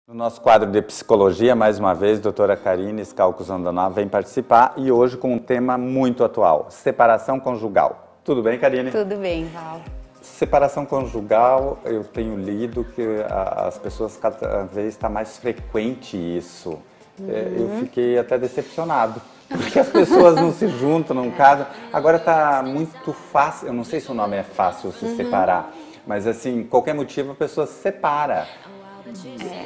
No nosso quadro de psicologia, mais uma vez, doutora Karine Scalco-Zandoná vem participar e hoje com um tema muito atual, separação conjugal. Tudo bem, Karine? Tudo bem, Val. Separação conjugal, eu tenho lido que as pessoas cada vez está mais frequente isso. Eu fiquei até decepcionado, porque as pessoas não se juntam, não casam. Agora está muito fácil, eu não sei se o nome é fácil se separar, mas assim, qualquer motivo a pessoa se separa.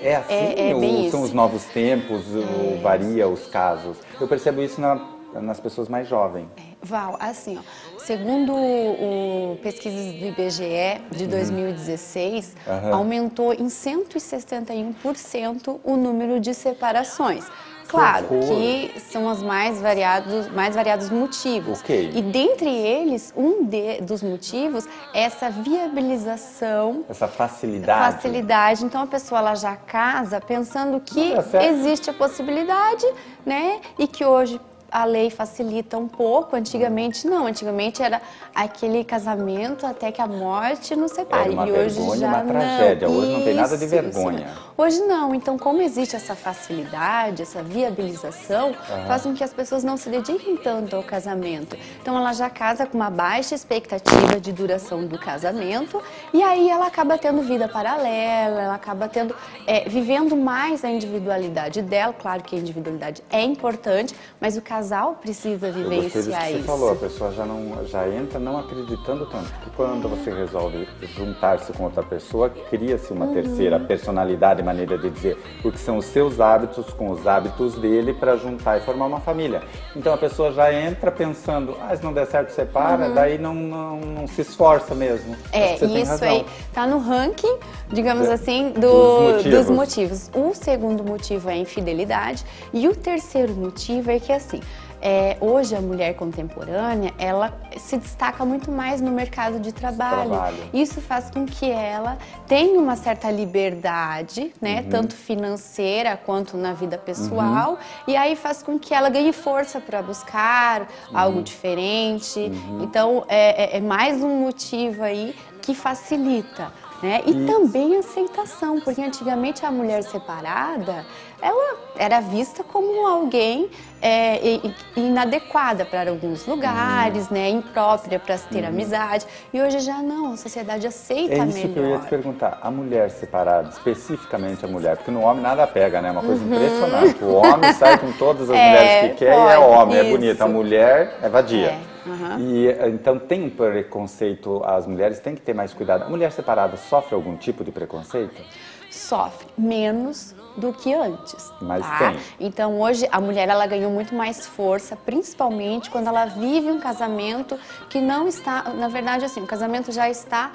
É assim ou são os novos tempos, ou varia os casos? Eu percebo isso nas pessoas mais jovens. Val, assim, ó, segundo o pesquisas do IBGE de 2016, aumentou em 161% o número de separações. Claro que são os mais variados motivos. Okay. E dentre eles, dos motivos é essa viabilização. Essa facilidade. Facilidade. Então a pessoa ela já casa pensando que existe a possibilidade, né? E que hoje a lei facilita um pouco, antigamente não, antigamente era aquele casamento até que a morte nos separe. Era uma e hoje vergonha, já uma tragédia, não. Hoje não tem nada de vergonha. Hoje não, então como existe essa facilidade, essa viabilização, faz com que as pessoas não se dediquem tanto ao casamento. Então ela já casa com uma baixa expectativa de duração do casamento e aí ela acaba tendo vida paralela, ela acaba tendo, vivendo mais a individualidade dela. Claro que a individualidade é importante, mas o casal precisa vivenciar isso. Você falou, a pessoa já entra não acreditando tanto, porque quando você resolve juntar-se com outra pessoa, cria-se uma terceira personalidade, maneira de dizer, porque são os seus hábitos com os hábitos dele para juntar e formar uma família. Então a pessoa já entra pensando, se não der certo separa, daí não se esforça mesmo. E isso aí tá no ranking, digamos assim, dos motivos. O segundo motivo é a infidelidade e o terceiro motivo é que assim, hoje a mulher contemporânea, ela se destaca muito mais no mercado de trabalho. Isso faz com que ela tenha uma certa liberdade, né, tanto financeira quanto na vida pessoal, e aí faz com que ela ganhe força para buscar algo diferente. Então, é mais um motivo aí que facilita. Né? E também a aceitação, porque antigamente a mulher separada, ela era vista como alguém inadequada para alguns lugares, né? Imprópria para se ter amizade. E hoje já não, a sociedade aceita melhor. É isso que eu ia te perguntar, a mulher separada, especificamente a mulher, porque no homem nada pega, né? Uma coisa impressionante. O homem sai com todas as mulheres que quer e é homem, é bonito. A mulher é vadia. E então tem um preconceito, as mulheres têm que ter mais cuidado. A mulher separada sofre algum tipo de preconceito? Sofre menos do que antes. Mas tem. Então hoje a mulher ela ganhou muito mais força, principalmente quando ela vive um casamento que não está, na verdade assim, o casamento já está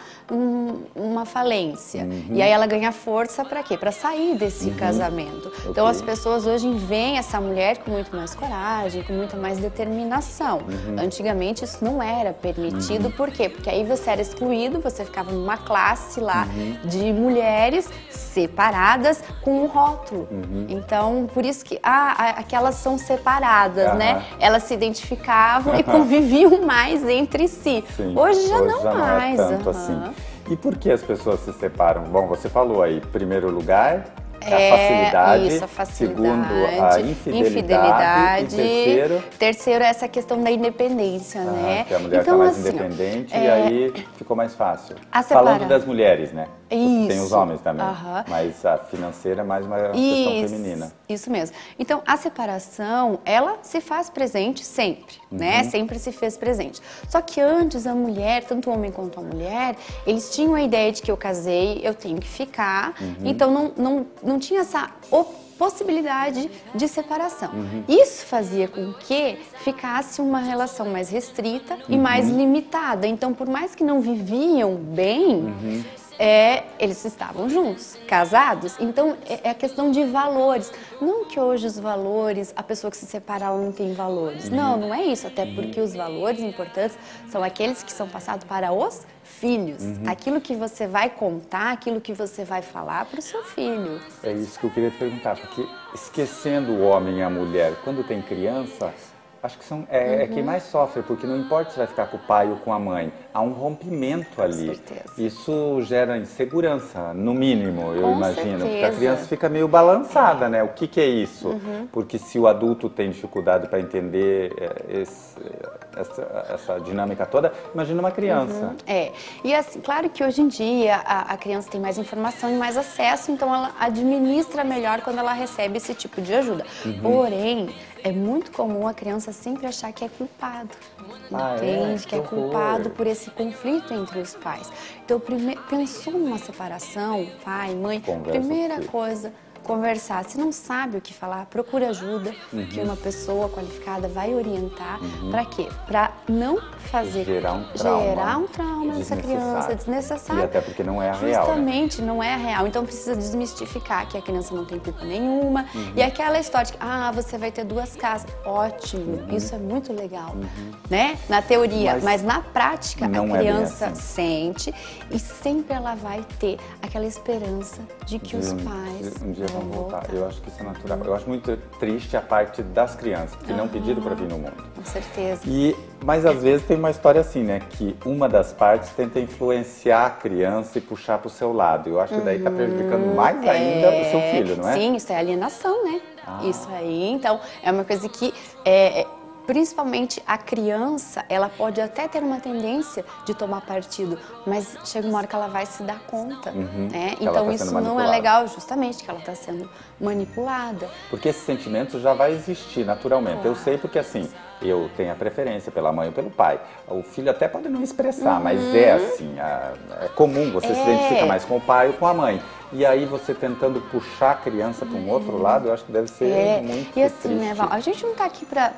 uma falência. E aí ela ganha força para quê? Para sair desse casamento. Então as pessoas hoje veem essa mulher com muito mais coragem, com muita mais determinação. Antigamente isso não era permitido, por quê? Porque aí você era excluído, você ficava numa classe lá de mulheres separadas com um rótulo. Então, por isso que aquelas são separadas, né? Elas se identificavam e conviviam mais entre si. Sim. Hoje já não É mais. tanto assim. E por que as pessoas se separam? Bom, você falou aí, primeiro lugar, a facilidade, isso, a facilidade, segundo, a infidelidade, e terceiro é essa questão da independência, né? Que a mulher está mais independente e aí ficou mais fácil. Falando das mulheres, né? Isso. Tem os homens também, mas a financeira é mais uma questão feminina. Isso mesmo. Então, a separação, ela se faz presente sempre, né? Sempre se fez presente. Só que antes a mulher, tanto o homem quanto a mulher, eles tinham a ideia de que eu casei, eu tenho que ficar. Então, não tinha essa possibilidade de separação. Isso fazia com que ficasse uma relação mais restrita e mais limitada. Então, por mais que não viviam bem, eles estavam juntos, casados. Então, é a questão de valores. Não que hoje os valores, a pessoa que se separa, ela não tem valores. Não é isso. Até porque os valores importantes são aqueles que são passados para os filhos. Aquilo que você vai contar, aquilo que você vai falar para o seu filho. É isso que eu queria te perguntar, porque esquecendo o homem e a mulher, quando tem criança, acho que é quem mais sofre, porque não importa se vai ficar com o pai ou com a mãe, há um rompimento ali. Com certeza. Isso gera insegurança, no mínimo, eu Com imagino. certeza. Porque a criança fica meio balançada, né? O que é isso? Porque se o adulto tem dificuldade para entender essa dinâmica toda, imagina uma criança. E assim, claro que hoje em dia a criança tem mais informação e mais acesso, então ela administra melhor quando ela recebe esse tipo de ajuda. Porém, é muito comum a criança sempre achar que é culpado, entende? Que é culpado por esse conflito entre os pais. Então, pensou numa separação, pai, mãe, primeira coisa, conversar. Se não sabe o que falar, procura ajuda, que uma pessoa qualificada vai orientar. Para quê? Para não fazer gerar um trauma nessa criança desnecessário. E até porque não é a real. Justamente, não é a real. Então precisa desmistificar que a criança não tem culpa nenhuma. E aquela história de que você vai ter 2 casas. Ótimo, isso é muito legal, né? Na teoria, mas na prática a criança sente e sempre ela vai ter aquela esperança de que os pais vão voltar. Eu acho que isso é natural. Eu acho muito triste a parte das crianças que não pediram para vir no mundo. Com certeza. Mas às vezes tem uma história assim, né? Que uma das partes tenta influenciar a criança e puxar para o seu lado. Eu acho que daí está prejudicando mais ainda o seu filho, não é? Sim, isso é alienação, né? Isso aí, então, é uma coisa que principalmente a criança, ela pode até ter uma tendência de tomar partido, mas chega uma hora que ela vai se dar conta, né? Então isso não é legal, justamente, que ela está sendo manipulada. Porque esse sentimento já vai existir naturalmente. Eu sei porque assim, eu tenho a preferência pela mãe ou pelo pai. O filho até pode não expressar, mas é assim, é comum, você se identifica mais com o pai ou com a mãe. E aí você tentando puxar a criança para um outro lado, eu acho que deve ser muito E assim, triste. né, Val, a gente não está aqui para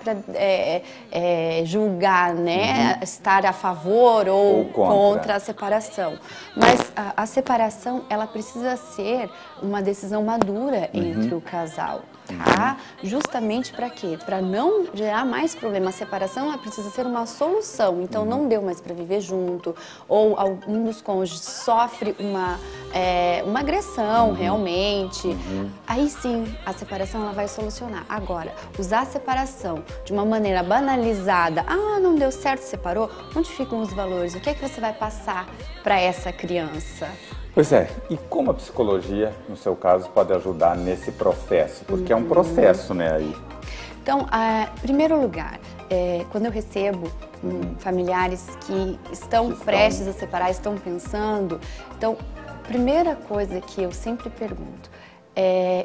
julgar, né, estar a favor ou contra a separação. Mas a separação, ela precisa ser uma decisão madura entre o casal. Tá? Justamente para quê? Para não gerar mais problema. A separação ela precisa ser uma solução. Então não deu mais para viver junto, ou algum dos cônjuges sofre uma agressão realmente. Aí sim a separação ela vai solucionar. Agora, usar a separação de uma maneira banalizada, não deu certo, separou, onde ficam os valores? O que é que você vai passar para essa criança? Pois é, e como a psicologia, no seu caso, pode ajudar nesse processo? Porque é um processo, né, aí. Então, em primeiro lugar, quando eu recebo familiares que estão prestes a separar, estão pensando, então, primeira coisa que eu sempre pergunto,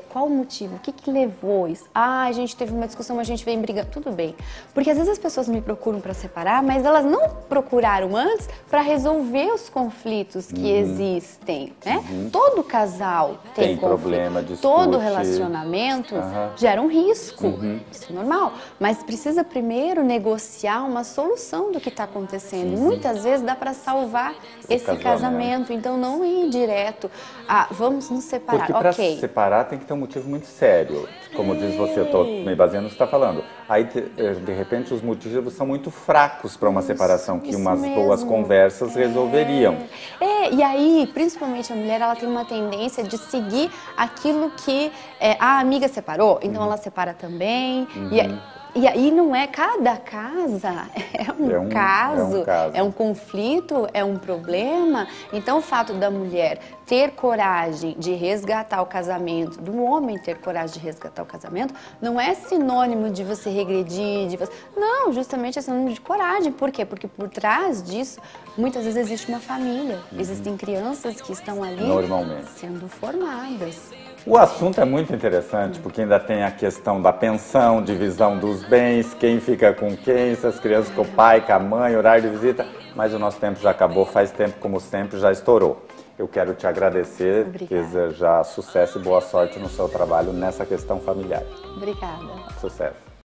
qual o motivo? O que levou isso? A gente teve uma discussão, a gente veio brigando. Tudo bem. Porque às vezes as pessoas me procuram para separar, mas elas não procuraram antes para resolver os conflitos que existem, né? Todo casal tem problema, discute. Todo relacionamento gera um risco. Isso é normal. Mas precisa primeiro negociar uma solução do que está acontecendo. E muitas vezes dá para salvar esse casamento. Então não ir direto. Vamos nos separar. Porque para separar tem que ter um motivo muito sério. Como diz você, eu estou me baseando no que você está falando. Aí, de repente, os motivos são muito fracos para uma separação, que umas boas conversas resolveriam. E aí, principalmente a mulher, ela tem uma tendência de seguir aquilo que a amiga separou, então ela separa também. E aí não é, cada casa é um caso, é um conflito, é um problema. Então o fato da mulher ter coragem de resgatar o casamento, do homem ter coragem de resgatar o casamento, não é sinônimo de você regredir, não, justamente é sinônimo de coragem. Por quê? Porque por trás disso, muitas vezes existe uma família, existem crianças que estão ali sendo formadas. O assunto é muito interessante, porque ainda tem a questão da pensão, divisão dos bens, quem fica com quem, se as crianças com o pai, com a mãe, horário de visita, mas o nosso tempo já acabou, faz tempo, como sempre, já estourou. Eu quero te agradecer, desejar sucesso e boa sorte no seu trabalho nessa questão familiar. Obrigada. Sucesso.